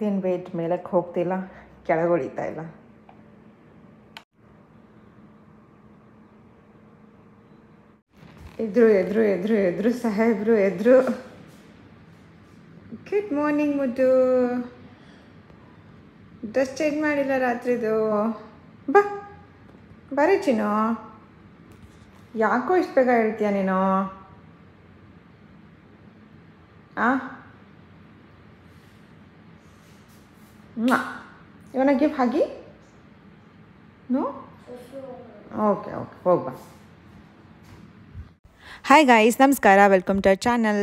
ಇದೇನು ವೇಟ್ ಮೇಲಕ್ಕೆ ಹೋಗ್ತಿಲ್ಲ, ಕೆಳಗೆ ಉಳಿತಾ ಇಲ್ಲ. ಎದ್ರು ಸಾಹೇಬ್ರು ಎದ್ರು. ಗುಡ್ ಮಾರ್ನಿಂಗ್ ಮುದ್ದು. ಡ್ರೆಸ್ ಚೇಂಜ್ ಮಾಡಿಲ್ಲ ರಾತ್ರಿದು. ಬರೀ ಚಿನ್ನು, ಯಾಕೋ ಇಷ್ಟು ಬೇಗ ಹೇಳ್ತೀಯ ನೀನು? ಇವನ ಗಿಫ್ಟ್ ಹಾಕಿ. ನೋ, ಓಕೆ ಹೋಗ್ಬಾ. ಹಾಯ್ ಗಾಯ್ಸ್, ನಮಸ್ಕಾರ, ವೆಲ್ಕಮ್ ಟು ಅವರ್ ಚಾನಲ್.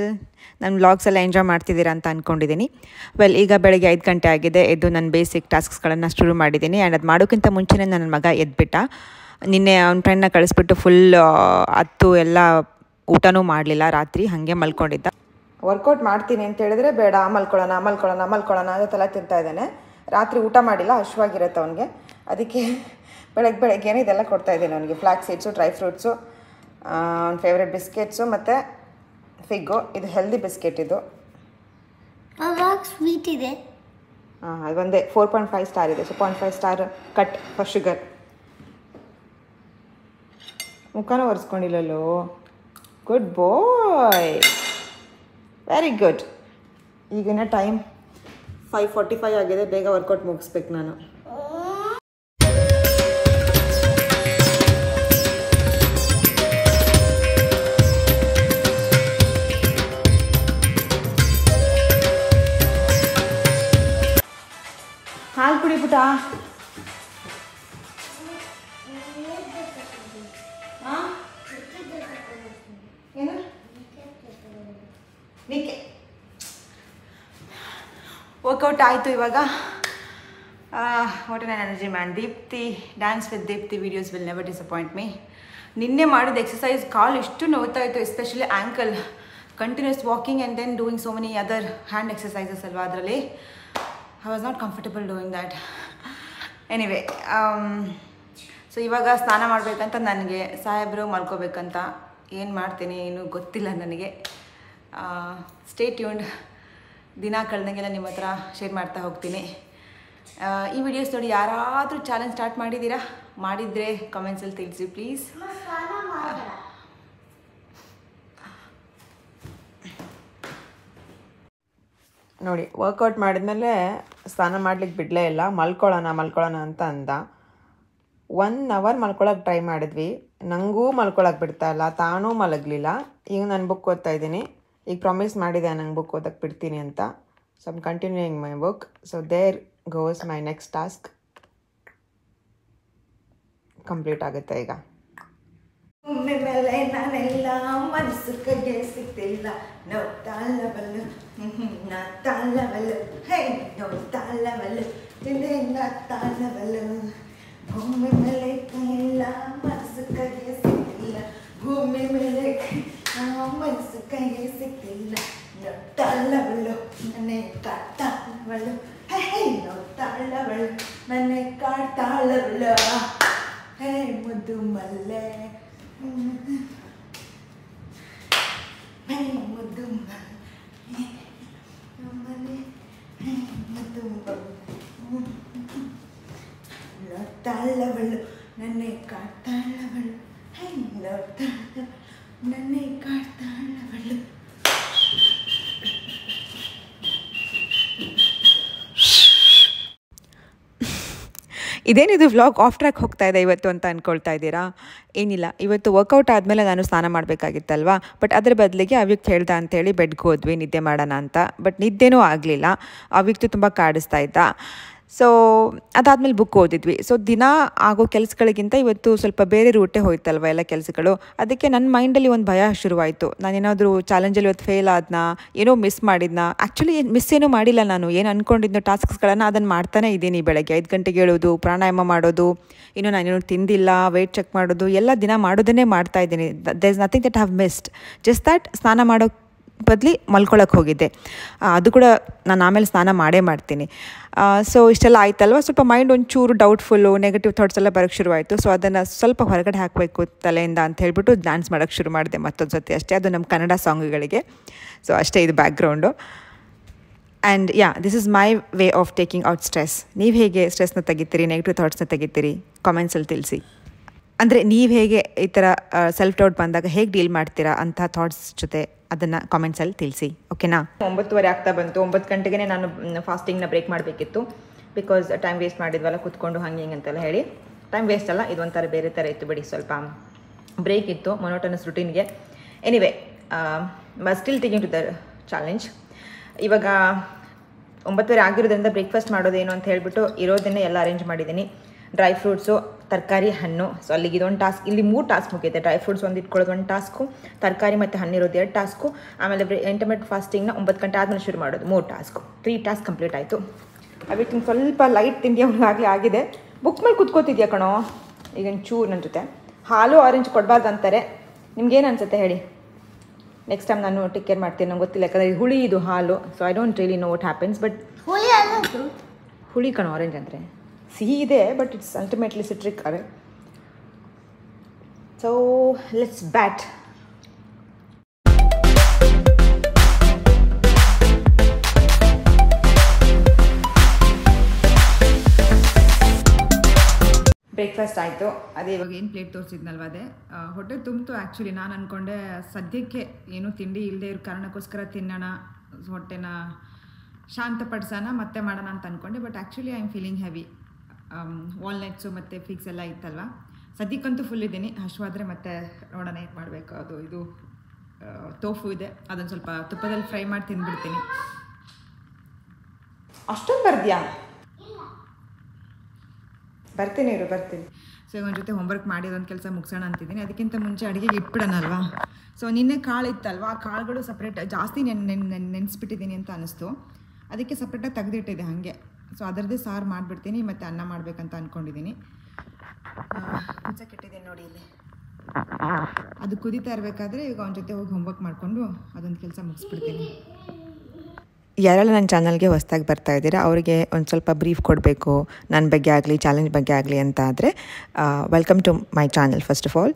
ನನ್ನ ವ್ಲಾಗ್ಸ್ ಎಲ್ಲ ಎಂಜಾಯ್ ಮಾಡ್ತಿದ್ದೀರಾ ಅಂತ ಅಂದ್ಕೊಂಡಿದ್ದೀನಿ. ಈಗ ಬೆಳಗ್ಗೆ 5 ಗಂಟೆ ಆಗಿದೆ. ಎದ್ದು ನನ್ನ ಬೇಸಿಕ್ ಟಾಸ್ಕ್ಸ್ಗಳನ್ನು ಶುರು ಮಾಡಿದ್ದೀನಿ. ಆ್ಯಂಡ್ ಅದು ಮಾಡೋಕ್ಕಿಂತ ಮುಂಚೆನೇ ನನ್ನ ಮಗ ಎದ್ಬಿಟ್ಟ. ನಿನ್ನೆ ಅವ್ನ ಫ್ರೆಂಡ್ನ ಕಳಿಸ್ಬಿಟ್ಟು ಫುಲ್ ಹತ್ತು ಎಲ್ಲ ಊಟನೂ ಮಾಡಲಿಲ್ಲ. ರಾತ್ರಿ ಹಾಗೆ ಮಲ್ಕೊಂಡಿದ್ದ. ವರ್ಕೌಟ್ ಮಾಡ್ತೀನಿ ಅಂತ ಹೇಳಿದ್ರೆ ಬೇಡ, ಮಲ್ಕೊಳ್ಳೋಣ ಅದೇ ತಲೆ ತಿಂತಾ ಇದ್ದಾನೆ. ರಾತ್ರಿ ಊಟ ಮಾಡಿಲ್ಲ, ಹಶ್ವಾಗಿರುತ್ತೆ ಅವನಿಗೆ. ಅದಕ್ಕೆ ಬೆಳಗ್ಗೆನೇ ಇದೆಲ್ಲ ಕೊಡ್ತಾಯಿದ್ದೀನಿ ಅವನಿಗೆ. ಫ್ಲ್ಯಾಕ್ಸ್ ಸೀಡ್ಸು, ಡ್ರೈ ಫ್ರೂಟ್ಸು, ಅವ್ನ ಫೇವ್ರೆಟ್ ಬಿಸ್ಕೆಟ್ಸು ಮತ್ತು ಫಿಗ್ಗು. ಇದು ಹೆಲ್ದಿ ಬಿಸ್ಕೆಟ್. ಇದು ಸ್ವೀಟ್ ಇದೆ. ಅದು ಒಂದೇ 4.5 ಸ್ಟಾರ್ ಇದೆ. So 0.5 star cut for sugar. ಮುಖನೂ ಒರೆಸ್ಕೊಂಡಿಲ್ಲಲ್ಲೋ. Good boy, very good. ಈಗಿನ ಟೈಮ್ 5:45 ಆಗಿದೆ. ಬೇಗ ವರ್ಕೌಟ್ ಮುಗಿಸ್ಬೇಕು ನಾನು. ಹಾಲು ಕುಡಿ ಪುಟ. ಏನು ನಿಕ್ಕೆ ವರ್ಕೌಟ್ ಆಯಿತು. ಇವಾಗ what an energy man. Deepti, dance with Deepti videos will never disappoint me. ನಿನ್ನೆ ಮಾಡಿದ ಎಕ್ಸಸೈಸ್ ಕಾಲು ಎಷ್ಟು ನೋವ್ತಾ ಇತ್ತು, especially ankle. Continuous walking and then doing so many other hand exercises ಅಲ್ವಾ, ಅದರಲ್ಲಿ I was not comfortable doing that. Anyway, so ಇವಾಗ ಸ್ನಾನ ಮಾಡಬೇಕಂತ ನನಗೆ ಸಾಹೇಬರು ಮಲ್ಕೋಬೇಕಂತ. ಏನು ಮಾಡ್ತೀನಿ ಏನೂ ಗೊತ್ತಿಲ್ಲ ನನಗೆ. Stay tuned. ದಿನ ಕಳೆದಂಗೆಲ್ಲ ನಿಮ್ಮ ಹತ್ರ ಶೇರ್ ಮಾಡ್ತಾ ಹೋಗ್ತೀನಿ. ಈ ವಿಡಿಯೋಸ್ ನೋಡಿ ಯಾರಾದರೂ ಚಾಲೆಂಜ್ ಸ್ಟಾರ್ಟ್ ಮಾಡಿದ್ದೀರಾ? ಮಾಡಿದರೆ ಕಮೆಂಟ್ಸಲ್ಲಿ ತಿಳಿಸಿ ಪ್ಲೀಸ್. ನೋಡಿ, ವರ್ಕೌಟ್ ಮಾಡಿದ್ಮೇಲೆ ಸ್ನಾನ ಮಾಡ್ಲಿಕ್ಕೆ ಬಿಡಲೇ ಇಲ್ಲ. ಮಲ್ಕೊಳ್ಳೋಣ ಅಂತ ಅಂದ. 1 ಅವರ್ ಮಲ್ಕೊಳ್ಳೋಕೆ ಟ್ರೈ ಮಾಡಿದ್ವಿ. ನನಗೂ ಮಲ್ಕೊಳ್ಳೋಕೆ ಬಿಡ್ತಾ ಇಲ್ಲ, ತಾನೂ ಮಲಗಲಿಲ್ಲ. ಈಗ ನಾನು ಬುಕ್ ಓದ್ತಾ ಇದ್ದೀನಿ. ಈಗ ಪ್ರಾಮಿಸ್ ಮಾಡಿದೆ ನಂಗೆ ಬುಕ್ ಓದಕ್ಕೆ ಬಿಡ್ತೀನಿ ಅಂತ. So I'm continuing my book. So there goes my next task. Complete ಆಗುತ್ತೆ ಈಗ. ಮೇಲೆ ನಾನೆಲ್ಲ ಮನಸ್ಸು ಕೈಗೆ ಸಿಗ್ತಿಲ್ಲ. ನೋಡ್ತಾಳವಲ್ಲು ನಾತಾಳವಲ್ಲು, ಹೇ ನೋಡ್ತಾಳವಲ್ಲು ನಾತಾಳವಲ್ಲು. ಭೂಮಿ ಮೇಲೆ ಕೈಯಿಲ್ಲ, ಮನಸ್ಸು ಕೈಗೆ ಸಿಗ್ತಿಲ್ಲ. ಭೂಮಿ ಮೇಲೆ ಮನಸ್ಸು ಕೈಗೆ ಸಿಗ್ತಿಲ್ಲ. ನೋಡ್ತಾಳವಲ್ಲು ನನ್ನೇ ಕಾಡ್ತಾಳವಲ್ಲು, ಹೇ ನೋಡ್ತಾಳವಲ್ಲು ನನ್ನೇ ಕಾಡ್ತಾಳವಲ್ಲು. ಹೇ ಮುದ್ದು ಮಲ್ಲೆ, ಮುದ್ದು ಮುದ್ದು ನೋಡ್ತಾಳವಳು ನನ್ನೇ ಕಾಡ್ತಾಳವಳು, ಹೇ ನೋಡ್ತಾಳ ನನ್ನೇ ಕಾಡ್ತಾಳವಳು. ಇದೇನಿದು ವ್ಲಾಗ್ ಆಫ್ ಟ್ರ್ಯಾಕ್ ಹೋಗ್ತಾ ಇದೆ ಇವತ್ತು ಅಂತ ಅಂದ್ಕೊಳ್ತಾ ಇದ್ದೀರಾ? ಏನಿಲ್ಲ, ಇವತ್ತು ವರ್ಕೌಟ್ ಆದಮೇಲೆ ನಾನು ಸ್ನಾನ ಮಾಡಬೇಕಾಗಿತ್ತಲ್ವ. ಬಟ್ ಅದ್ರ ಬದಲಿಗೆ ಅವ್ಯಕ್ತು ಹೇಳ್ದ ಅಂಥೇಳಿ ಬೆಡ್ಗೆ ಹೋದ್ವಿ ನಿದ್ದೆ ಮಾಡೋಣ ಅಂತ. ಬಟ್ ನಿದ್ದೆನೂ ಆಗಲಿಲ್ಲ. ಅವ್ಯಕ್ತು ತುಂಬ ಕಾಡಿಸ್ತಾ ಇದ್ದ. ಸೊ ಅದಾದಮೇಲೆ ಬುಕ್ ಓದಿದ್ವಿ. ಸೊ ದಿನ ಆಗೋ ಕೆಲಸಗಳಿಗಿಂತ ಇವತ್ತು ಸ್ವಲ್ಪ ಬೇರೆ ರೂಟೇ ಹೋಯ್ತಲ್ವ ಎಲ್ಲ ಕೆಲಸಗಳು. ಅದಕ್ಕೆ ನನ್ನ ಮೈಂಡಲ್ಲಿ ಒಂದು ಭಯ ಶುರುವಾಯಿತು. ನಾನೇನಾದರೂ ಚಾಲೆಂಜಲ್ಲಿ ಇವತ್ತು ಫೇಲ್ ಆದ್ನಾ, ಏನೋ ಮಿಸ್ ಮಾಡಿದ್ನಾ? ಆ್ಯಕ್ಚುಲಿ ಮಿಸ್ ಏನೂ ಮಾಡಿಲ್ಲ. ನಾನು ಏನು ಅಂದ್ಕೊಂಡಿದ್ನೋ ಟಾಸ್ಕ್ಸ್ಗಳನ್ನು ಅದನ್ನು ಮಾಡ್ತಾನೇ ಇದ್ದೀನಿ. ಬೆಳಗ್ಗೆ 5 ಗಂಟೆಗೆ ಹೇಳೋದು, ಪ್ರಾಣಾಯಾಮ ಮಾಡೋದು, ಇನ್ನೂ ನಾನೇನು ತಿಂದಿಲ್ಲ, ವೆಯ್ಟ್ ಚೆಕ್ ಮಾಡೋದು, ಎಲ್ಲ ದಿನ ಮಾಡೋದನ್ನೇ ಮಾಡ್ತಾ ಇದ್ದೀನಿ. There is nothing that have missed. Just that ಸ್ನಾನ ಮಾಡೋ ಬದಲಿ ಮಲ್ಕೊಳ್ಳೋಕೆ ಹೋಗಿದ್ದೆ. ಅದು ಕೂಡ ನಾನು ಆಮೇಲೆ ಸ್ನಾನ ಮಾಡೇ ಮಾಡ್ತೀನಿ. ಸೊ ಇಷ್ಟೆಲ್ಲ ಆಯ್ತಲ್ವ. ಸ್ವಲ್ಪ ಮೈಂಡ್ ಒಂಚೂರು ಡೌಟ್ಫುಲ್ಲು, ನೆಗೆಟಿವ್ ಥಾಟ್ಸ್ ಎಲ್ಲ ಬರೋಕ್ಕೆ ಶುರುವಾಯಿತು. ಸೊ ಅದನ್ನು ಸ್ವಲ್ಪ ಹೊರಗಡೆ ಹಾಕಬೇಕು ತಲೆಯಿಂದ ಅಂತ ಹೇಳ್ಬಿಟ್ಟು ಡ್ಯಾನ್ಸ್ ಮಾಡೋಕ್ಕೆ ಶುರು ಮಾಡಿದೆ ಮತ್ತೊಂದು ಸತಿ ಅಷ್ಟೇ. ಅದು ನಮ್ಮ ಕನ್ನಡ ಸಾಂಗ್ಗಳಿಗೆ. ಸೊ ಅಷ್ಟೇ, ಇದು background. And yeah this is my way of taking out stress. ನೀವು ಹೇಗೆ ಸ್ಟ್ರೆಸ್ನ ತೆಗಿತೀರಿ, ನೆಗೆಟಿವ್ ಥಾಟ್ಸ್ನ ತೆಗಿತೀರಿ ಕಾಮೆಂಟ್ಸಲ್ಲಿ ತಿಳಿಸಿ. ಅಂದರೆ ನೀವು ಹೇಗೆ ಈ ಥರ ಸೆಲ್ಫ್ ಡೌಟ್ ಬಂದಾಗ ಹೇಗೆ ಡೀಲ್ ಮಾಡ್ತೀರಾ ಅಂಥ ಥಾಟ್ಸ್ ಜೊತೆ ಅದನ್ನು ಕಾಮೆಂಟ್ಸಲ್ಲಿ ತಿಳಿಸಿ. ಓಕೆನಾ? 9:30 ಆಗ್ತಾ ಬಂತು. 9 ಗಂಟೆಗೆ ನಾನು ಫಾಸ್ಟಿಂಗ್ನ ಬ್ರೇಕ್ ಮಾಡಬೇಕಿತ್ತು. ಬಿಕಾಸ್ ಟೈಮ್ ವೇಸ್ಟ್ ಮಾಡಿದ್ವಲ್ಲ ಕೂತ್ಕೊಂಡು ಹಂಗೆ ಹಿಂಗೆ ಅಂತೆಲ್ಲ ಹೇಳಿ. ಟೈಮ್ ವೇಸ್ಟ್ ಅಲ್ಲ, ಇದೊಂಥರ ಬೇರೆ ಥರ ಇತ್ತು ಬಿಡಿ. ಸ್ವಲ್ಪ ಬ್ರೇಕ್ ಇತ್ತು ಮೊನೋಟನಸ್ ರುಟೀನ್ಗೆ. Anyway still taking to the challenge. ಇವಾಗ 9:30 ಆಗಿರೋದ್ರಿಂದ ಬ್ರೇಕ್ಫಾಸ್ಟ್ ಮಾಡೋದೇನು ಅಂತ ಹೇಳಿಬಿಟ್ಟು ಇರೋದನ್ನೇ ಎಲ್ಲ ಅರೇಂಜ್ ಮಾಡಿದ್ದೀನಿ. ಡ್ರೈ ಫ್ರೂಟ್ಸು, ತರಕಾರಿ, ಹಣ್ಣು. ಸೊ ಅಲ್ಲಿಗೆ ಇದೊಂದು ಟಾಸ್ಕ್, ಇಲ್ಲಿ 3 ಟಾಸ್ಕ್ ಮುಗಿಯುತ್ತೆ. ಡ್ರೈ ಫ್ರೂಟ್ಸ್ ಒಂದು ಇಟ್ಕೊಳ್ಳೋದು 1 ಟಾಸ್ಕು, ತರಕಾರಿ ಮತ್ತು ಹಣ್ಣಿರೋದು 2 ಟಾಸ್ಕು, ಆಮೇಲೆ ಇಂಟರ್ಮಿಟ್ ಫಾಸ್ಟಿಂಗ್ನ 9 ಗಂಟೆ ಆದಮೇಲೆ ಶುರು ಮಾಡೋದು 3 ಟಾಸ್ಕು. 3 ಟಾಸ್ಕ್ ಕಂಪ್ಲೀಟ್ ಆಯಿತು. ಅದಕ್ಕೆ ಸ್ವಲ್ಪ ಲೈಟ್ ತಿಂಡಿ ಆಗಲಿ ಆಗಿದೆ. ಬುಕ್ ಮೇಲೆ ಕುತ್ಕೋತಿದ್ಯಾ ಕಣೋ ಈಗ ಚೂರು ನನ್ನ ಜೊತೆ. ಹಾಲು ಆರೆಂಜ್ ಕೊಡಬಾರ್ದು ಅಂತಾರೆ. ನಿಮ್ಗೇನು ಅನ್ಸುತ್ತೆ ಹೇಳಿ? ನೆಕ್ಸ್ಟ್ ಟೈಮ್ ನಾನು ಟೇಕ್ ಕೇರ್ ಮಾಡ್ತೀನಿ. ನಂಗೆ ಗೊತ್ತಿಲ್ಲ, ಯಾಕಂದರೆ ಹುಳಿ ಇದು ಹಾಲು. So I don't really know what happens. But ಹುಳಿ ಕಣೋ ಆರೆಂಜ್ ಅಂದರೆ ಸಿಹಿ ಇದೆ, ಬಟ್ ಇಟ್ಸ್ ಅಲ್ಟಿಮೇಟ್ಲಿ ಸಿಟ್ರಿಕ್ ಅರೆ. So let's bat. ಬ್ರೇಕ್ಫಾಸ್ಟ್ ಆಯಿತು. ಅದೇ ಇವಾಗ ಏನು ಪ್ಲೇಟ್ ತೋರಿಸಿದ್ನಲ್ವ ಅದೇ. ಹೊಟ್ಟೆ ತುಂಬಿತು ಆ್ಯಕ್ಚುಲಿ. ನಾನು ಅಂದ್ಕೊಂಡೆ ಸದ್ಯಕ್ಕೆ ಏನೂ ತಿಂಡಿ ಇಲ್ಲದೆ ಇರೋ ಕಾರಣಕ್ಕೋಸ್ಕರ ತಿನ್ನೋಣ, ಹೊಟ್ಟೆನ ಶಾಂತಪಡಿಸೋಣ, ಮತ್ತೆ ಮಾಡೋಣ ಅಂತ ಅಂದ್ಕೊಂಡೆ. But actually I am feeling heavy. Walnuts ಮತ್ತು ಫಿಕ್ಸ್ ಎಲ್ಲ ಇತ್ತಲ್ವ. ಸದ್ಯಕ್ಕಂತೂ ಫುಲ್ ಇದ್ದೀನಿ. ಹಶ್ವಾದರೆ ಮತ್ತೆ ನೋಡೋಣ ಏನು ಮಾಡಬೇಕು. ಅದು ಇದು ತೋಫು ಇದೆ, ಅದನ್ನು ಸ್ವಲ್ಪ ತುಪ್ಪದಲ್ಲಿ ಫ್ರೈ ಮಾಡಿ ತಿಂದ್ಬಿಡ್ತೀನಿ. ಅಷ್ಟೊಂದು ಬರ್ದ್ಯಾ? ಬರ್ತೀನಿ. ಸೊ ಒಂದು ಜೊತೆ ಹೋಮ್ವರ್ಕ್ ಮಾಡಿ ಅದೊಂದು ಕೆಲಸ ಮುಗಿಸೋಣ ಅಂತಿದ್ದೀನಿ. ಅದಕ್ಕಿಂತ ಮುಂಚೆ ಅಡುಗೆಗೆ ಇಟ್ಬಿಡೋಣಲ್ವಾ. ಸೊ ನಿನ್ನೆ ಕಾಳು ಇತ್ತಲ್ವ, ಆ ಕಾಳುಗಳು ಸಪ್ರೇಟ್ ಜಾಸ್ತಿ ನೆನೆಸ್ಬಿಟ್ಟಿದ್ದೀನಿ ಅಂತ ಅನ್ನಿಸ್ತು. ಅದಕ್ಕೆ ಸಪ್ರೇಟಾಗಿ ತೆಗೆದಿಟ್ಟಿದೆ ಹಾಗೆ. ಸೊ ಅದರದ್ದೇ ಸಾರು ಮಾಡಿಬಿಡ್ತೀನಿ, ಮತ್ತು ಅನ್ನ ಮಾಡಬೇಕಂತ ಅಂದ್ಕೊಂಡಿದ್ದೀನಿ. ಕೆಟ್ಟಿದ್ದೀನಿ ನೋಡಿ ಇಲ್ಲಿ. ಅದು ಕುದೀತಾ ಇರಬೇಕಾದ್ರೆ ಈಗ ಅವನ ಜೊತೆ ಹೋಗಿ ಹೋಮ್ವರ್ಕ್ ಮಾಡಿಕೊಂಡು ಅದೊಂದು ಕೆಲಸ ಮುಗಿಸ್ಬಿಡ್ತೀನಿ. ಯಾರೆಲ್ಲ ನನ್ನ ಚಾನಲ್ಗೆ ಹೊಸದಾಗಿ ಬರ್ತಾ ಇದ್ದೀರಾ ಅವರಿಗೆ ಒಂದು ಸ್ವಲ್ಪ ಬ್ರೀಫ್ ಕೊಡಬೇಕು, ನನ್ನ ಬಗ್ಗೆ ಆಗಲಿ ಚಾಲೆಂಜ್ ಬಗ್ಗೆ ಆಗಲಿ ಅಂತ ಆದರೆ welcome to my channel. First of all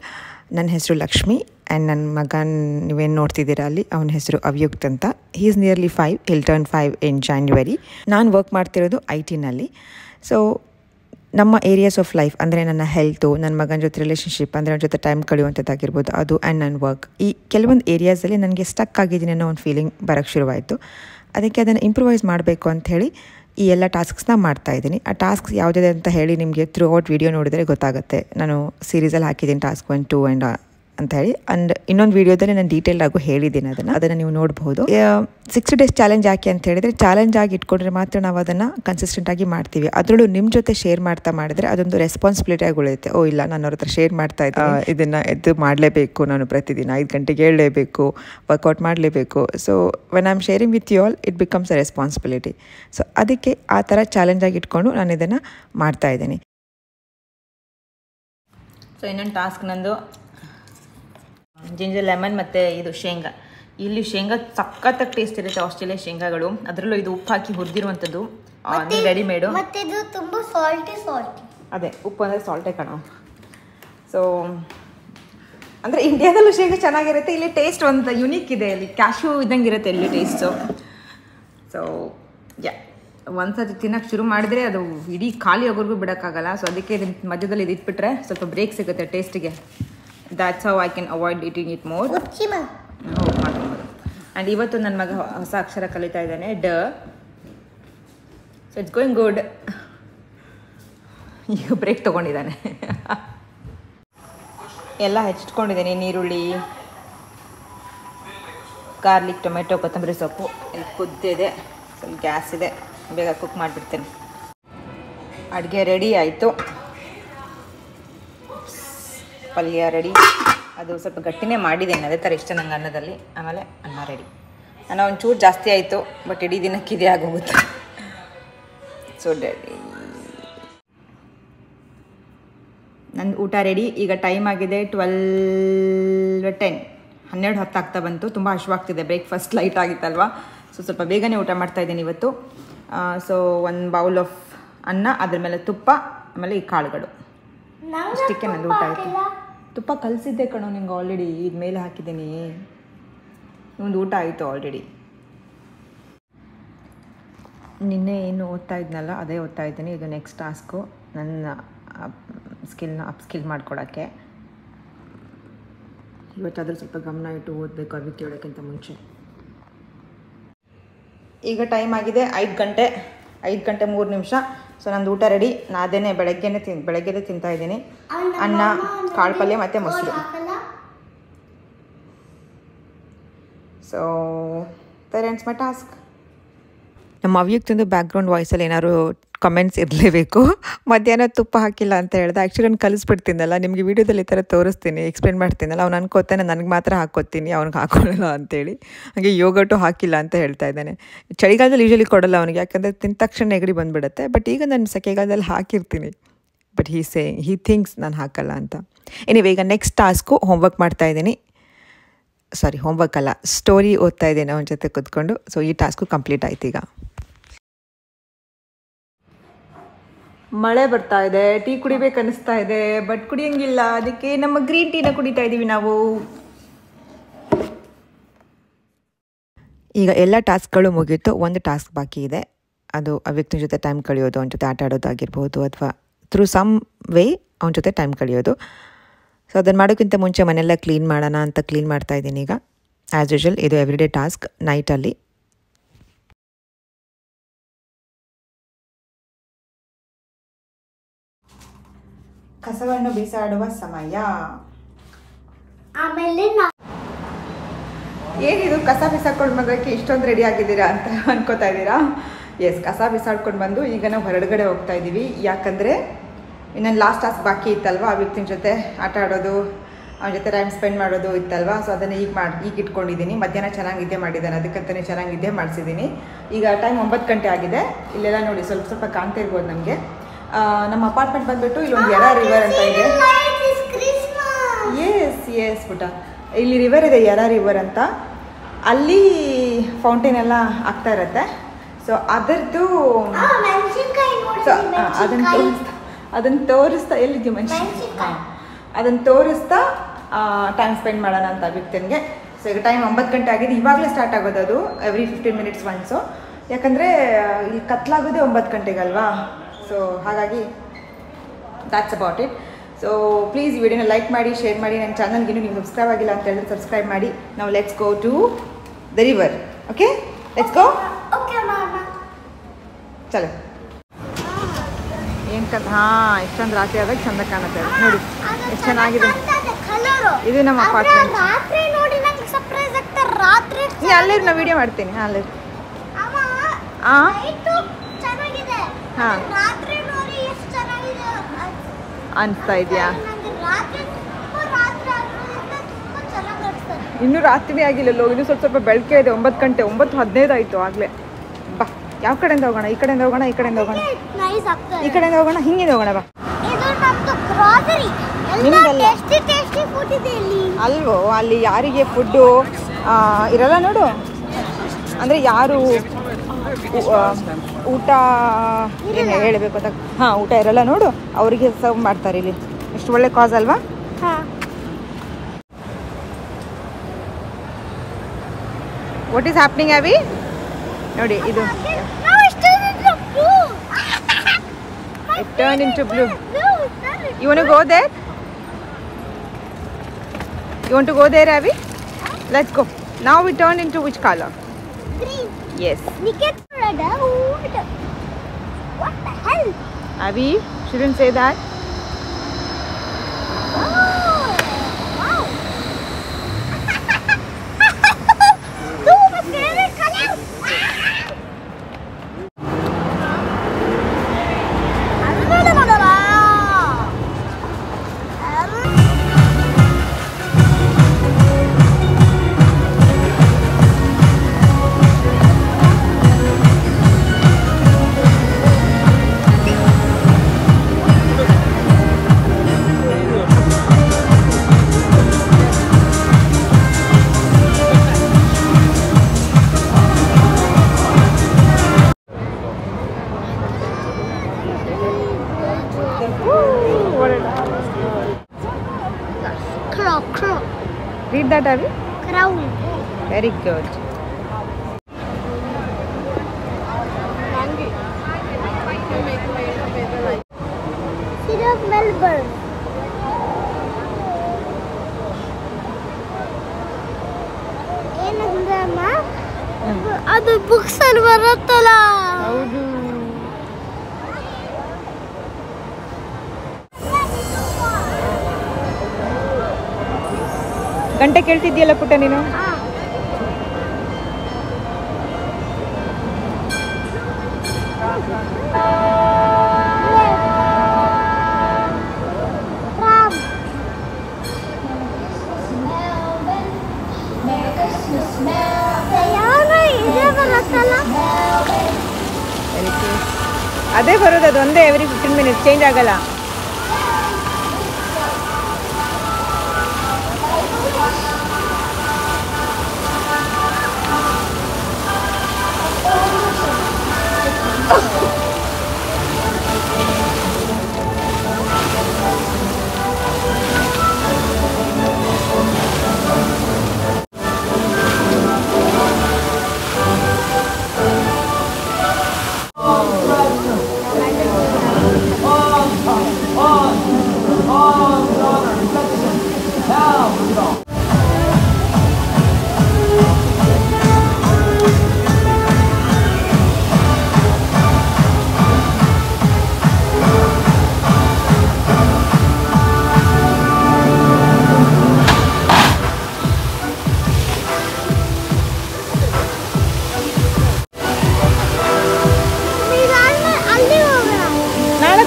ನನ್ನ ಹೆಸರು ಲಕ್ಷ್ಮಿ ಆ್ಯಂಡ್ ನನ್ನ ಮಗ ನೀವೇನು ನೋಡ್ತಿದ್ದೀರಾ ಅಲ್ಲಿ ಅವನ ಹೆಸರು ಅವ್ಯುಕ್ತ್ ಅಂತ. He is nearly 5, hill turn 5 ಇನ್ ಜಾನ್ಯುವರಿ. ನಾನು ವರ್ಕ್ ಮಾಡ್ತಿರೋದು IT-ನಲ್ಲಿ. ಸೊ ನಮ್ಮ ಏರಿಯಾಸ್ ಆಫ್ ಲೈಫ್ ಅಂದರೆ ನನ್ನ ಹೆಲ್ತು, ನನ್ನ ಮಗನ ಜೊತೆ ರಿಲೇಷನ್ಶಿಪ್ ಅಂದರೆ ಅವನ ಜೊತೆ ಟೈಮ್ ಕಳೆಯುವಂಥದ್ದಾಗಿರ್ಬೋದು ಅದು, ಆ್ಯಂಡ್ ನನ್ನ ವರ್ಕ್, ಈ ಕೆಲವೊಂದು ಏರಿಯಾಸಲ್ಲಿ ನನಗೆ ಸ್ಟಕ್ ಆಗಿದ್ದೀನಿ ಅನ್ನೋ ಒಂದು ಫೀಲಿಂಗ್ ಬರೋಕ್ಕೆ ಶುರುವಾಯಿತು. ಅದಕ್ಕೆ ಅದನ್ನು ಇಂಪ್ರೂವೈಸ್ ಮಾಡಬೇಕು ಅಂಥೇಳಿ ಈ ಎಲ್ಲ ಟಾಸ್ಕ್ಸ್ನ ಮಾಡ್ತಾಯಿದ್ದೀನಿ. ಆ ಟಾಸ್ಕ್ಸ್ ಯಾವುದಿದೆ ಅಂತ ಹೇಳಿ ನಿಮಗೆ ಥ್ರೂ ಔಟ್ ವಿಡಿಯೋ ನೋಡಿದರೆ ಗೊತ್ತಾಗುತ್ತೆ. ನಾನು ಸೀರೀಸಲ್ಲಿ ಹಾಕಿದ್ದೀನಿ ಟಾಸ್ಕ್ 1, 2 ಆ್ಯಂಡ್ ಅಂತ ಹೇಳಿ. ಆ್ಯಂಡ್ ಇನ್ನೊಂದು ವೀಡಿಯೋದಲ್ಲಿ ನಾನು ಡೀಟೇಲ್ ಆಗು ಹೇಳಿದ್ದೀನಿ ಅದನ್ನು ನೀವು ನೋಡಬಹುದು. 60 ಡೇಸ್ ಚಾಲೆಂಜ್ ಯಾಕೆ ಅಂತ ಹೇಳಿದರೆ, ಚಾಲೆಂಜ್ ಆಗಿ ಇಟ್ಕೊಂಡ್ರೆ ಮಾತ್ರ ನಾವು ಅದನ್ನು ಕನ್ಸಿಸ್ಟೆಂಟಾಗಿ ಮಾಡ್ತೀವಿ. ಅದರಲ್ಲೂ ನಿಮ್ಮ ಜೊತೆ ಶೇರ್ ಮಾಡಿದ್ರೆ ಅದೊಂದು ರೆಸ್ಪಾನ್ಸಿಬಿಲಿಟಿ ಆಗಿ ಉಳಿಯುತ್ತೆ. ಓ ಇಲ್ಲ, ನಾನು ಅವ್ರ ಹತ್ರ ಶೇರ್ ಮಾಡ್ತಾ ಇದ್ದೀನಿ, ಇದನ್ನು ಎದ್ದು ಮಾಡಲೇಬೇಕು, ನಾನು ಪ್ರತಿದಿನ 5 ಗಂಟೆಗೆ ಹೇಳಲೇಬೇಕು, ವರ್ಕೌಟ್ ಮಾಡಲೇಬೇಕು. So when I am sharing with you all it becomes a responsibility. So ಅದಕ್ಕೆ ಆ ಥರ ಚಾಲೆಂಜ್ ಆಗಿ ಇಟ್ಕೊಂಡು ನಾನು ಇದನ್ನು ಮಾಡ್ತಾಯಿದ್ದೀನಿ. ಸೊ ಇನ್ನೊಂದು ಟಾಸ್ಕ್ ನಂದು ಜಿಂಜರ್ ಲೆಮನ್ ಮತ್ತು ಇದು ಶೇಂಗಾ. ಇಲ್ಲಿ ಶೇಂಗಾ ಸಖತ್ತಾಗಿ ಟೇಸ್ಟ್ ಇರುತ್ತೆ, ಆಸ್ಟ್ರೇಲಿಯಾ ಶೇಂಗಾಗಳು. ಅದರಲ್ಲೂ ಇದು ಉಪ್ಪು ಹಾಕಿ ಹುರಿದಿರುವಂಥದ್ದು, ರೆಡಿಮೇಡು. ಮತ್ತು ಇದು ತುಂಬ ಸಾಲ್ಟಿ. ಅದೇ ಉಪ್ಪು ಅಂದರೆ ಸಾಲ್ಟೇ ಕಣೋ. ಸೊ ಅಂದರೆ ಇಂಡಿಯಾದಲ್ಲೂ ಶೇಂಗಾ ಚೆನ್ನಾಗಿರುತ್ತೆ, ಇಲ್ಲಿ ಟೇಸ್ಟ್ ಒಂದು ಯುನೀಕ್ ಇದೆ. ಇಲ್ಲಿ ಕ್ಯಾಶ್ಯೂ ಇದ್ದಂಗೆ ಇರುತ್ತೆ ಇಲ್ಲಿ ಟೇಸ್ಟು. ಸೊ ಒಂದ್ಸತಿ ತಿನ್ನೋಕ್ಕೆ ಶುರು ಮಾಡಿದ್ರೆ ಅದು ಇಡೀ ಖಾಲಿ ಆಗೋರ್ಗೂ ಬಿಡೋಕ್ಕಾಗಲ್ಲ. ಸೊ ಅದಕ್ಕೆ ಇದನ್ನ ಮಧ್ಯದಲ್ಲಿ ಇದು ಇಟ್ಬಿಟ್ರೆ ಸ್ವಲ್ಪ ಬ್ರೇಕ್ ಸಿಗುತ್ತೆ ಟೇಸ್ಟಿಗೆ. That's how I can avoid eating it more. And ಇವತ್ತು ನನ್ನ ಮಗ ಹೊಸ ಅಕ್ಷರ ಕಲಿತಾ ಇದ್ದಾನೆ, ಡ. So it's going good. ಈಗ ಬ್ರೇಕ್ ತೊಗೊಂಡಿದ್ದಾನೆ. ಎಲ್ಲ ಹೆಚ್ಚಿಟ್ಕೊಂಡಿದ್ದೀನಿ, ನೀರುಳ್ಳಿ, ಗಾರ್ಲಿಕ್, ಟೊಮೆಟೊ, ಕೊತ್ತಂಬರಿ ಸೊಪ್ಪು. ಇಲ್ಲಿ ಕುದ್ದಿದೆ, ಸ್ವಲ್ಪ ಗ್ಯಾಸ್ ಇದೆ, ಬೇಗ ಕುಕ್ ಮಾಡಿಬಿಡ್ತೇನೆ. ಅಡುಗೆ ರೆಡಿ ಆಯಿತು, ಪಲ್ಯ ರೆಡಿ. ಅದು ಸ್ವಲ್ಪ ಗಟ್ಟಿನೇ ಮಾಡಿದ್ದೇನೆ, ಅದೇ ಥರ ಇಷ್ಟ ನಂಗೆ ಅನ್ನದಲ್ಲಿ. ಆಮೇಲೆ ಅನ್ನ ರೆಡಿ. ನಾನು ಒಂಚೂರು ಜಾಸ್ತಿ ಆಯಿತು, ಬಟ್ ಇಡೀ ದಿನಕ್ಕೆ ಇದೇ ಆಗೋಗುತ್ತೆ. ಸೊ ರೆಡಿ, ನಂದು ಊಟ ರೆಡಿ. ಈಗ ಟೈಮ್ ಆಗಿದೆ 12:10, 12:10 ಆಗ್ತಾ ಬಂತು. ತುಂಬ ಹಶ್ವಾಗ್ತಿದೆ, ಬ್ರೇಕ್ಫಾಸ್ಟ್ ಲೈಟ್ ಆಗಿತ್ತಲ್ವ. ಸೊ ಸ್ವಲ್ಪ ಬೇಗನೆ ಊಟ ಮಾಡ್ತಾಯಿದ್ದೀನಿ ಇವತ್ತು. ಸೊ 1 ಬೌಲ್ ಆಫ್ ಅನ್ನ, ಅದ್ರ ಮೇಲೆ ತುಪ್ಪ, ಆಮೇಲೆ ಈ ಕಾಳುಗಳು. ಇಷ್ಟಕ್ಕೆ ನಂದು ಊಟ ಆಯಿತು. ತುಪ್ಪ ಕಲಸಿದ್ದೆ ಕಣೋ ನಿಂಗೆ ಆಲ್ರೆಡಿ, ಇದು ಮೇಲೆ ಹಾಕಿದ್ದೀನಿ. ಒಂದು ಊಟ ಆಯಿತು ಆಲ್ರೆಡಿ. ನಿನ್ನೆ ಏನು ಓದ್ತಾ ಇದ್ನಲ್ಲ ಅದೇ ಓದ್ತಾ ಇದ್ದೀನಿ. ಇದು ನೆಕ್ಸ್ಟ್ ಟಾಸ್ಕು ನನ್ನ ಅಪ್ಸ್ಕಿಲ್ ಮಾಡ್ಕೊಳಕ್ಕೆ. ಇವತ್ತಾದರೂ ಸ್ವಲ್ಪ ಗಮನ ಇಟ್ಟು ಓದಬೇಕು ಅವಿಕ್ ಹೇಳೋಕ್ಕಿಂತ ಮುಂಚೆ. ಈಗ ಟೈಮ್ ಆಗಿದೆ 5 ಗಂಟೆ 3 ನಿಮಿಷ. ಸೊ ನಂದು ಊಟ ರೆಡಿ. ನಾದೇನೆ ಬೆಳಗ್ಗೆದೇ ತಿಂತಾ ಇದ್ದೀನಿ. ಅನ್ನ, ಕಾಳು ಪಲ್ಯ ಮತ್ತು ಮೊಸರು. So that ends my task. ನಮ್ಮ ಅವ್ಯಕ್ತಿಂದು ಬ್ಯಾಕ್ಗ್ರೌಂಡ್ ವಾಯ್ಸಲ್ಲಿ ಏನಾದ್ರು ಕಮೆಂಟ್ಸ್ ಇರಲೇಬೇಕು. ಮಧ್ಯಾಹ್ನ ತುಪ್ಪ ಹಾಕಿಲ್ಲ ಅಂತ ಹೇಳ್ದೆ. ಆ್ಯಕ್ಚುಲಿ ನಾನು ಕಲಿಸ್ಬಿಡ್ತೀನಲ್ಲ, ನಿಮಗೆ ವೀಡಿಯೋದಲ್ಲಿ ಈ ಥರ ತೋರಿಸ್ತೀನಿ, ಎಕ್ಸ್ಪ್ಲೇನ್ ಮಾಡ್ತೀನಲ್ಲ. ಅವ್ನು ಅನ್ಕೋತಾನೆ ನನಗೆ ಮಾತ್ರ ಹಾಕ್ಕೋತೀನಿ, ಅವ್ನಿಗೆ ಹಾಕೊಳ್ಳಲ್ಲ ಅಂತೇಳಿ. ಹಾಗೆ ಯೋಗಟು ಹಾಕಿಲ್ಲ ಅಂತ ಹೇಳ್ತಾ ಇದ್ದಾನೆ. ಚಳಿಗಾಲದಲ್ಲಿ ಯೂಶಲಿ ಕೊಡಲ್ಲ ಅವನಿಗೆ, ಯಾಕಂದರೆ ತಿಂದ ತಕ್ಷಣ ನೆಗಡಿ ಬಂದುಬಿಡುತ್ತೆ. ಬಟ್ ಈಗ ನಾನು ಸೆಕೆಗಾಲದಲ್ಲಿ ಹಾಕಿರ್ತೀನಿ. ಬಟ್ ಹೀ ಥಿಂಕ್ಸ್ ನಾನು ಹಾಕಲ್ಲ ಅಂತ. ಎನಿವೆ, ಈಗ ನೆಕ್ಸ್ಟ್ ಟಾಸ್ಕು ಹೋಮ್ವರ್ಕ್ ಮಾಡ್ತಾಯಿದ್ದೀನಿ. ಹೋಮ್ವರ್ಕ್ ಅಲ್ಲ, ಸ್ಟೋರಿ ಓದ್ತಾ ಇದ್ದೇನೆ ಅವನ ಜೊತೆ ಕೂತ್ಕೊಂಡು. ಸೊ ಈ ಟಾಸ್ಕು ಕಂಪ್ಲೀಟ್ ಆಯ್ತು. ಈಗ ಮಳೆ ಬರ್ತಾ ಇದೆ, ಟೀ ಕುಡಿಬೇಕು ಅನ್ನಿಸ್ತಾ ಇದೆ, ಬಟ್ ಕುಡಿಯಂಗಿಲ್ಲ. ಅದಕ್ಕೆ ನಮ್ಮ ಗ್ರೀನ್ ಟೀನ ಕುಡಿತಾ ಇದ್ದೀವಿ ನಾವು. ಈಗ ಎಲ್ಲ ಟಾಸ್ಕ್ಗಳು ಮುಗೀತು. ಒಂದು ಟಾಸ್ಕ್ ಬಾಕಿ ಇದೆ. ಅದು ಆ ವ್ಯಕ್ತಿ ಜೊತೆ ಟೈಮ್ ಕಳೆಯೋದು, ಅವನ ಜೊತೆ ಆಟ ಆಡೋದಾಗಿರ್ಬೋದು, ಅಥವಾ ಥ್ರೂ ಸಮ್ ವೇ ಅವನ ಜೊತೆ ಟೈಮ್ ಕಳೆಯೋದು. ಸೊ ಅದನ್ನು ಮಾಡೋಕ್ಕಿಂತ ಮುಂಚೆ ಮನೆಯೆಲ್ಲ ಕ್ಲೀನ್ ಮಾಡೋಣ ಅಂತ ಕ್ಲೀನ್ ಮಾಡ್ತಾ ಇದ್ದೀನಿ ಈಗ. ಆ್ಯಸ್ ಯೂಶುವಲ್ ಇದು ಎವ್ರಿಡೇ ಟಾಸ್ಕ್ ನೈಟಲ್ಲಿ. ಕಸವನ್ನು ಬೀಸಾಡುವ ಸಮಯ. ಆಮೇಲೆ ಏನಿದು ಕಸ ಬಿಸಾಕೊಂಡು ಬಂದಕ್ಕೆ ಇಷ್ಟೊಂದು ರೆಡಿ ಆಗಿದ್ದೀರಾ ಅಂತ ಅನ್ಕೋತಾ ಇದ್ದೀರಾ? ಎಸ್, ಕಸ ಬಿಸಾಡ್ಕೊಂಡು ಬಂದು ಈಗ ನಾವು ಹೊರಗಡೆ ಹೋಗ್ತಾ ಇದ್ದೀವಿ. ಯಾಕಂದರೆ ಇನ್ನೊಂದು ಲಾಸ್ಟ್ ಟಾಸ್ಕ್ ಬಾಕಿ ಇತ್ತಲ್ವ, ಆ ವ್ಯಕ್ತಿನ ಜೊತೆ ಆಟ ಆಡೋದು, ಅವನ ಜೊತೆ ಟೈಮ್ ಸ್ಪೆಂಡ್ ಮಾಡೋದು ಇತ್ತಲ್ವ. ಸೊ ಅದನ್ನು ಈಗ ಇಟ್ಕೊಂಡಿದ್ದೀನಿ. ಮಧ್ಯಾಹ್ನ ಚೆನ್ನಾಗಿ ನಿದ್ದೆ ಮಾಡಿದ್ದಾನೆ, ಅದಕ್ಕಂತಲೇ ಚೆನ್ನಾಗಿ ನಿದ್ದೆ ಮಾಡಿಸಿದ್ದೀನಿ. ಈಗ ಟೈಮ್ 9 ಗಂಟೆ ಆಗಿದೆ. ಇಲ್ಲೆಲ್ಲ ನೋಡಿ ಸ್ವಲ್ಪ ಕಾಣ್ತಾ ಇರ್ಬೋದು ನಮಗೆ. ನಮ್ಮ ಅಪಾರ್ಟ್ಮೆಂಟ್ ಬಂದುಬಿಟ್ಟು ಇಲ್ಲೊಂದು ಯರಾ ರಿವರ್ ಅಂತ ಇದೆ. ಎಸ್ ಪುಟ, ಇಲ್ಲಿ ರಿವರ್ ಇದೆ, ಯರಾ ರಿವರ್ ಅಂತ. ಅಲ್ಲಿ ಫೌಂಟೇನ್ ಎಲ್ಲ ಆಗ್ತಾ ಇರುತ್ತೆ. ಸೊ ಅದರದ್ದು ಅದನ್ನು ತೋರಿಸ್ತಾ ಎಲ್ಲಿದ್ದೀವಿ ಮೆಣಸಿನ್ಕಾಯಿ, ಅದನ್ನು ತೋರಿಸ್ತಾ ಟೈಮ್ ಸ್ಪೆಂಡ್ ಮಾಡೋಣ ಅಂತ ವ್ಯಕ್ತಿಗೆ. ಸೊ ಈಗ ಟೈಮ್ 9 ಗಂಟೆ ಆಗಿದೆ. ಇವಾಗಲೇ ಸ್ಟಾರ್ಟ್ ಆಗೋದು ಅದು, ಎವ್ರಿ 15 ಮಿನಿಟ್ಸ್ ಒನ್ಸು. ಯಾಕಂದರೆ ಇಲ್ಲಿ ಕತ್ಲಾಗೋದೇ 9 ಗಂಟೆಗಲ್ವಾ. ಸೊ ಹಾಗಾಗಿ that's about it. So please ಈ ವಿಡಿಯೋನ ಲೈಕ್ ಮಾಡಿ, ಶೇರ್ ಮಾಡಿ. ನನ್ನ ಚಾನಲ್ಗೆ ನೀವು ಸಬ್ಸ್ಕ್ರೈಬ್ ಆಗಿಲ್ಲ ಅಂತ ಹೇಳಿದ್ರೆ ಸಬ್ಸ್ಕ್ರೈಬ್ ಮಾಡಿ. ನಾವು let's go to the river. Okay, let's go. ಚಲೋ. ಏನು ಎಷ್ಟು ಚಂದ ರಾತ್ರಿ ಆದಾಗ ಚಂದ ಕಾಣುತ್ತೆ ನೋಡಿ, ಎಷ್ಟು ಚೆನ್ನಾಗಿದೆ. ಇದು ನಮ್ಮ ಅಪಾರ್ಟ್ಮೆಂಟ್. ಅಲ್ಲೇ ನಾವು ವಿಡಿಯೋ ಮಾಡ್ತೀನಿ. ಅಲ್ಲೇ ಅನಿಸ್ತಾ ಇದೆಯಾ? ಇನ್ನೂ ರಾತ್ರಿ ಆಗಿಲ್ಲಲ್ಲೋ, ಇನ್ನೂ ಸ್ವಲ್ಪ ಬೆಳಕೆ ಇದೆ. 9 ಗಂಟೆ 9:15 ಆಯಿತು ಆಗಲೇ. ಬಾ, ಯಾವ ಕಡೆಯಿಂದ ಹೋಗೋಣ? ಈ ಕಡೆಯಿಂದ ಹೋಗೋಣ, ಈ ಕಡೆಯಿಂದ ಹೋಗೋಣ, ಈ ಕಡೆಯಿಂದ ಹೋಗೋಣ, ಹಿಂಗಿದೆ ಹೋಗೋಣ. ಬಾ. ಅಲ್ವೋ, ಅಲ್ಲಿ ಯಾರಿಗೆ ಫುಡ್ಡು ಇರಲ್ಲ ನೋಡು, ಅಂದರೆ ಯಾರು ಊಟ ಏನು ಹೇಳಬೇಕು ಅಂತ, ಊಟ ಇರಲ್ಲ ನೋಡು, ಅವರಿಗೆ ಸರ್ವ್ ಮಾಡ್ತಾರೆ ಇಲ್ಲಿ. ಎಷ್ಟು ಒಳ್ಳೆ ಕಾಸ್ ಅಲ್ವಾ? ವಾಟ್ ಈಸ್ ಹ್ಯಾಪ್ನಿಂಗ್ ಅವಿ? ನೋಡಿ ಇದು it turned into blue. You want to go there? You want to go there, Abby? Let's go. Now we turn into which color? Green. Yes. We get red. What the hell? Abby, shouldn't say that. Wow. Two, my favorite color. Crow. Read that, Abby. Crown. Very good. ಅದು books ಅಲ್ಲಿ ಬರುತ್ತಲ್ಲ. ಹೌದು. ಗಂಟೆ ಕೇಳ್ತಿದ್ಯಲ್ಲ ಪುಟ್ಟ ನೀನು. ಅದೇ ಬರೋದು, ಅದು ಒಂದೇ ಎವ್ರಿ 15 minutes ಚೇಂಜ್ ಆಗಲ್ಲ.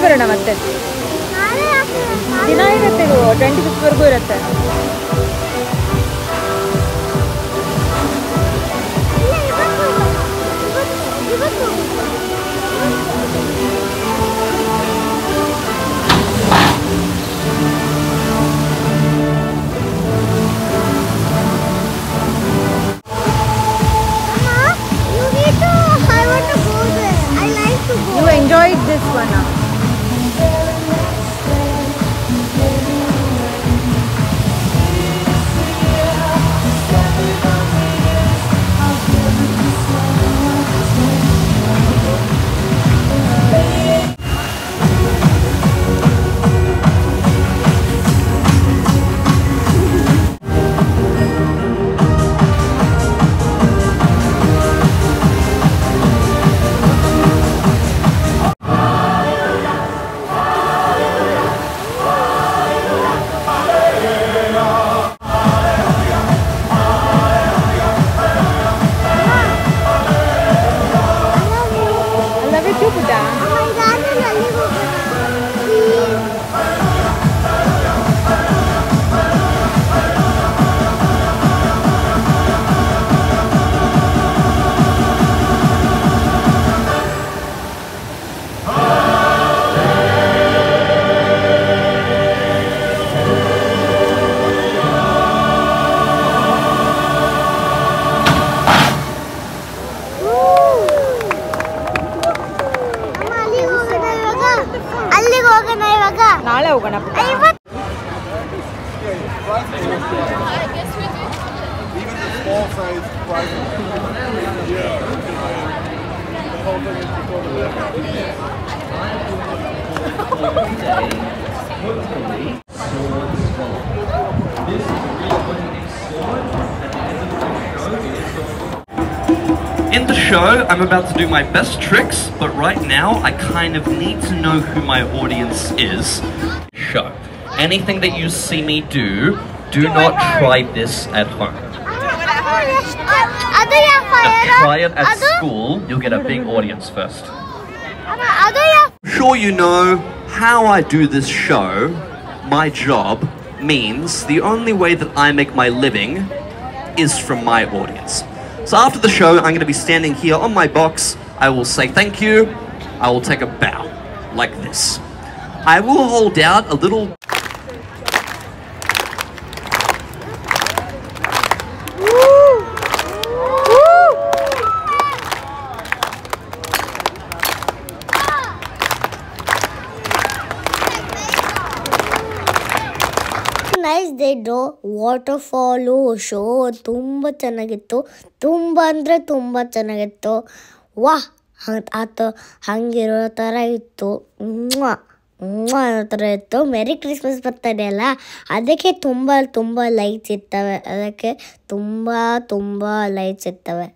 ಬರೋಣ ಮತ್ತೆ. ದಿನ ಇರುತ್ತೆ, 25th ಇರುತ್ತೆ. You enjoyed this one. ನಾಳೆ ಹೋಗೋಣ. In the show, I'm about to do my best tricks, but right now I kind of need to know who my audience is. Show. Anything that you see me do not try this at home. Just try it at school, you'll get a big audience first. I'm sure you know how I do this show. My job means the only way that I make my living is from my audience. So after the show, I'm going to be standing here on my box. I will say thank you. I will take a bow, like this. I will hold out a little... nice day ಡೋ waterfall show ತುಂಬ ಚೆನ್ನಾಗಿತ್ತು. ತುಂಬ ಅಂದರೆ ತುಂಬ ಚೆನ್ನಾಗಿತ್ತು. ವಾಹ್ ಆತ ಹಾಗಿರೋ ಥರ ಇತ್ತು. ಅನ್ನೋ ಥರ ಇತ್ತು. ಮೆರಿ ಕ್ರಿಸ್ಮಸ್ ಬರ್ತಾನೆ ಅಲ್ಲ, ಅದಕ್ಕೆ ತುಂಬ ಲೈಟ್ಸ್ ಇರ್ತವೆ. ಅದಕ್ಕೆ ತುಂಬ ಲೈಟ್ಸ್ ಇರ್ತವೆ.